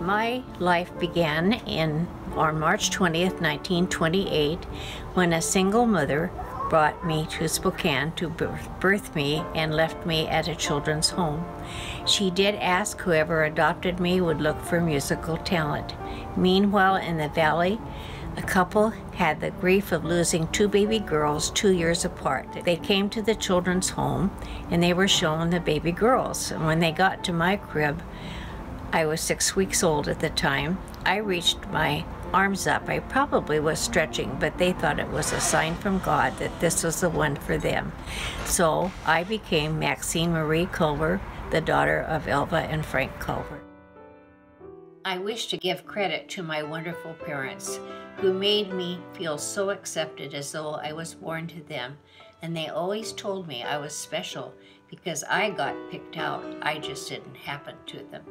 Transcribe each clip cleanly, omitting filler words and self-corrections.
My life began on March 20th, 1928, when a single mother brought me to Spokane to birth me and left me at a children's home. She did ask whoever adopted me would look for musical talent. Meanwhile, in the valley, a couple had the grief of losing two baby girls 2 years apart. They came to the children's home and they were shown the baby girls. And when they got to my crib, I was 6 weeks old at the time. I reached my arms up. I probably was stretching, but they thought it was a sign from God that this was the one for them. So I became Maxine Marie Culver, the daughter of Elva and Frank Culver. I wish to give credit to my wonderful parents who made me feel so accepted as though I was born to them. And they always told me I was special because I got picked out. I just didn't happen to them.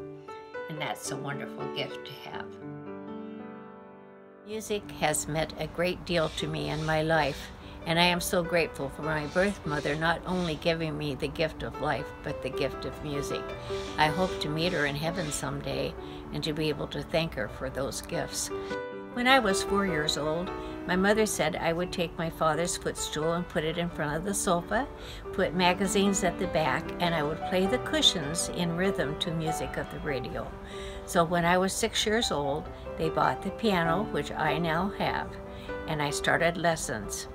And that's a wonderful gift to have. Music has meant a great deal to me in my life, and I am so grateful for my birth mother not only giving me the gift of life, but the gift of music. I hope to meet her in heaven someday and to be able to thank her for those gifts. When I was 4 years old, my mother said I would take my father's footstool and put it in front of the sofa, put magazines at the back, and I would play the cushions in rhythm to music of the radio. So when I was 6 years old, they bought the piano, which I now have, and I started lessons.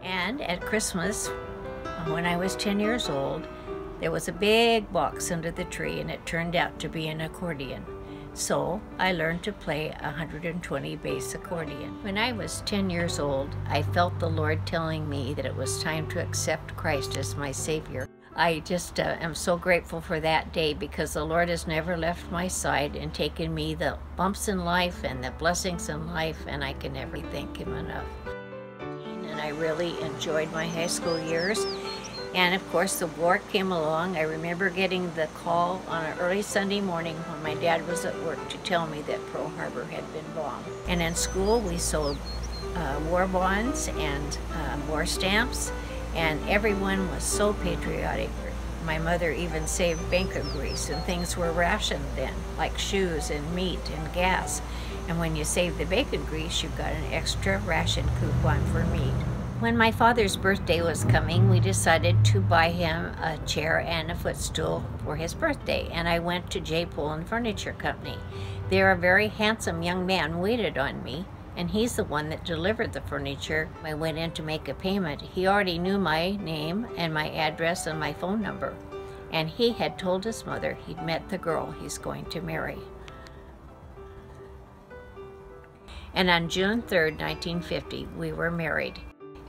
And at Christmas, when I was 10 years old, there was a big box under the tree, and it turned out to be an accordion. So I learned to play a 120 bass accordion. When I was 10 years old, I felt the Lord telling me that it was time to accept Christ as my Savior. I just am so grateful for that day because the Lord has never left my side and taken me the bumps in life and the blessings in life, and I can never thank Him enough. And I really enjoyed my high school years. And of course the war came along. I remember getting the call on an early Sunday morning when my dad was at work to tell me that Pearl Harbor had been bombed. And in school we sold war bonds and war stamps, and everyone was so patriotic. My mother even saved bacon grease, and things were rationed then, like shoes and meat and gas. And when you saved the bacon grease, you got an extra ration coupon for meat. When my father's birthday was coming, we decided to buy him a chair and a footstool for his birthday, and I went to J. Pullen Furniture Company. There, a very handsome young man waited on me, and he's the one that delivered the furniture. I went in to make a payment. He already knew my name and my address and my phone number, and he had told his mother he'd met the girl he's going to marry. And on June 3rd, 1950, we were married.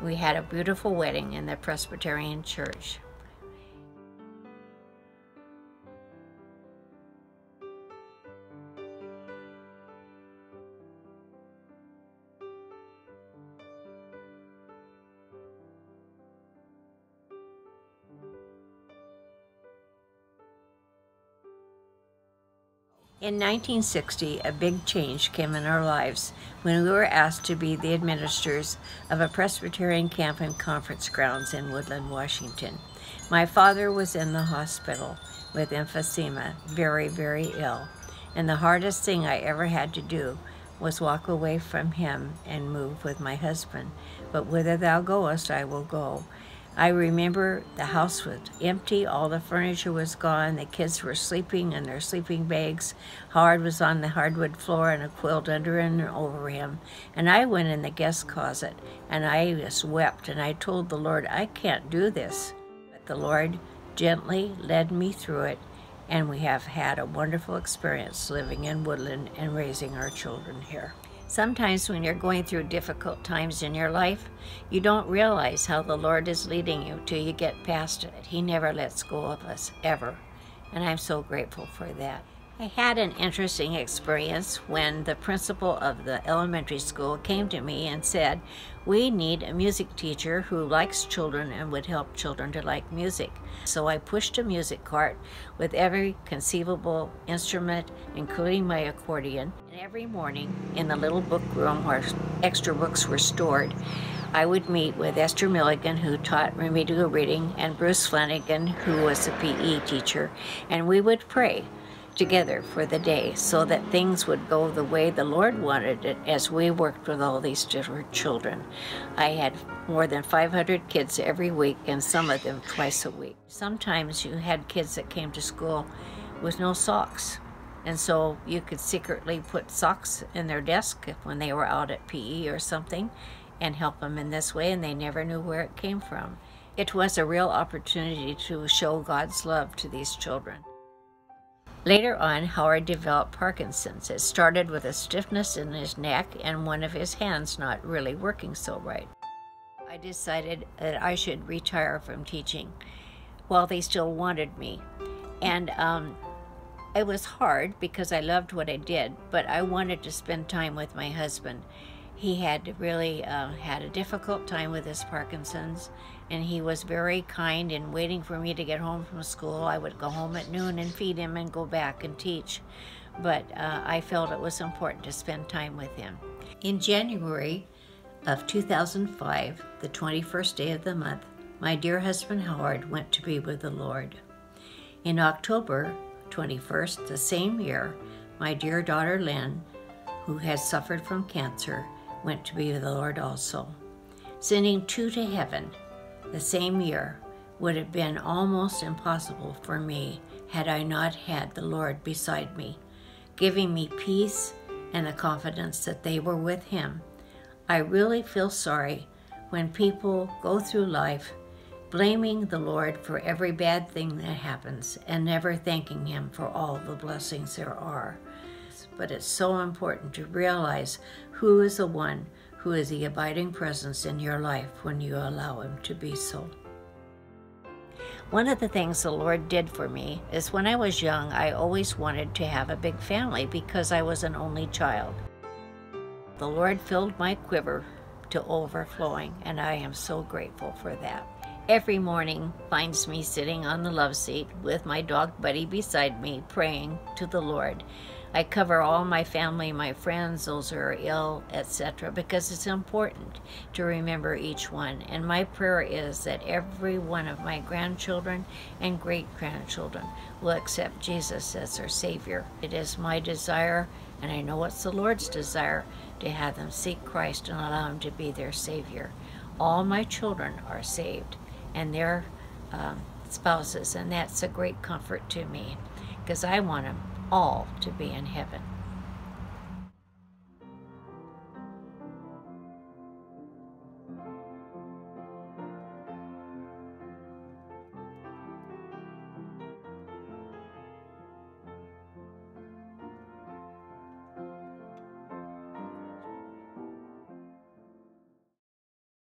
We had a beautiful wedding in the Presbyterian Church. In 1960, a big change came in our lives when we were asked to be the administrators of a Presbyterian camp and conference grounds in Woodland, Washington. My father was in the hospital with emphysema, very, very ill, and the hardest thing I ever had to do was walk away from him and move with my husband. But whither thou goest, I will go. I remember the house was empty, all the furniture was gone, the kids were sleeping in their sleeping bags. Howard was on the hardwood floor and a quilt under and over him. And I went in the guest closet and I just wept, and I told the Lord, I can't do this. But the Lord gently led me through it, and we have had a wonderful experience living in Woodland and raising our children here. Sometimes when you're going through difficult times in your life, you don't realize how the Lord is leading you till you get past it. He never lets go of us, ever. And I'm so grateful for that. I had an interesting experience when the principal of the elementary school came to me and said, we need a music teacher who likes children and would help children to like music. So I pushed a music cart with every conceivable instrument, including my accordion. And every morning in the little book room where extra books were stored, I would meet with Esther Milligan, who taught remedial reading, and Bruce Flanagan, who was a PE teacher, and we would pray. together for the day so that things would go the way the Lord wanted it as we worked with all these different children. I had more than 500 kids every week, and some of them twice a week. Sometimes you had kids that came to school with no socks, and so you could secretly put socks in their desk when they were out at PE or something and help them in this way, and they never knew where it came from. It was a real opportunity to show God's love to these children. Later on, Howard developed Parkinson's. It started with a stiffness in his neck and one of his hands not really working so right. I decided that I should retire from teaching while they still wanted me. And it was hard because I loved what I did, but I wanted to spend time with my husband. He had really had a difficult time with his Parkinson's, and he was very kind in waiting for me to get home from school. I would go home at noon and feed him and go back and teach. But I felt it was important to spend time with him. In January of 2005, the 21st day of the month, my dear husband Howard went to be with the Lord. In October 21st, the same year, my dear daughter Lynn, who had suffered from cancer, went to be with the Lord also. Sending two to heaven the same year would have been almost impossible for me had I not had the Lord beside me, giving me peace and the confidence that they were with Him. I really feel sorry when people go through life blaming the Lord for every bad thing that happens and never thanking Him for all the blessings there are. But it's so important to realize who is the one who is the abiding presence in your life when you allow Him to be so. One of the things the Lord did for me is when I was young, I always wanted to have a big family because I was an only child. The Lord filled my quiver to overflowing, and I am so grateful for that. Every morning finds me sitting on the love seat with my dog Buddy beside me, praying to the Lord. I cover all my family, my friends, those who are ill, etc., because it's important to remember each one. And my prayer is that every one of my grandchildren and great-grandchildren will accept Jesus as their Savior. It is my desire, and I know it's the Lord's desire, to have them seek Christ and allow Him to be their Savior. All my children are saved, and their spouses, and that's a great comfort to me, because I want them all to be in heaven.